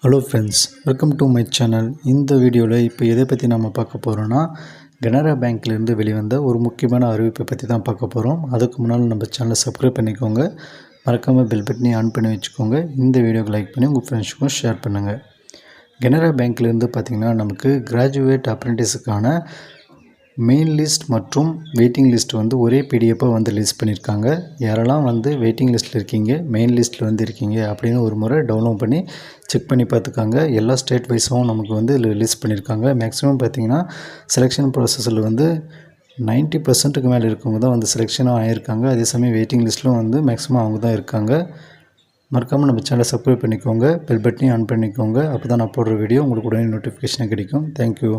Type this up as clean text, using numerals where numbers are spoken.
Hello friends, welcome to my channel. இந்த வீடியோவில் இப்போ எதை பற்றி நம்ம பார்க்க போகிறோன்னா, கனரா பேங்க்லேருந்து வெளிவந்த ஒரு முக்கியமான அறிவிப்பை பற்றி தான் பார்க்க போகிறோம். அதுக்கு முன்னால் நம்ம சேனலை சப்ஸ்கிரைப் பண்ணிக்கோங்க, மறக்காமல் பெல் பட்டனையும் ஆன் பண்ணி வச்சுக்கோங்க. இந்த வீடியோக்கு லைக் பண்ணி உங்கள் ஃப்ரெண்ட்ஸுக்கும் ஷேர் பண்ணுங்கள். கனரா பேங்க்லேருந்து பார்த்திங்கன்னா நமக்கு கிராஜுவேட் அப்ரெண்டிஸுக்கான மெயின் லிஸ்ட் மற்றும் வெயிட்டிங் லிஸ்ட் வந்து ஒரே பிடிஎஃபாக வந்து லிஸ்ட் பண்ணியிருக்காங்க. யாரெல்லாம் வந்து வெயிட்டிங் லிஸ்ட்டில் இருக்கீங்க, மெயின் லிஸ்ட்டில் வந்து இருக்கீங்க அப்படின்னு ஒரு முறை டவுன்லோட் பண்ணி செக் பண்ணி பார்த்துக்காங்க. எல்லா ஸ்டேட் வைஸும் நமக்கு வந்து லிஸ்ட் பண்ணியிருக்காங்க. மேக்ஸிமம் பார்த்திங்கன்னா செலெக்ஷன் ப்ராசஸில் வந்து 90% மேலே இருக்கவங்க தான் வந்து செலெக்ஷனாக ஆகியிருக்காங்க. அதே சமயம் வெயிட்டிங் லிஸ்ட்டிலும் வந்து மேக்ஸிமம் அவங்க தான் இருக்காங்க. மறக்காமல் நம்ம சேனலை சப்ஸ்கிரைப் பண்ணிக்கோங்க, பெல் பட்டனையும் ஆன் பண்ணிக்கோங்க. அப்போ தான் நான் போடுற வீடியோ உங்களுக்கு உடனே நோட்டிஃபிகேஷன் கிடைக்கும். தேங்க்யூ.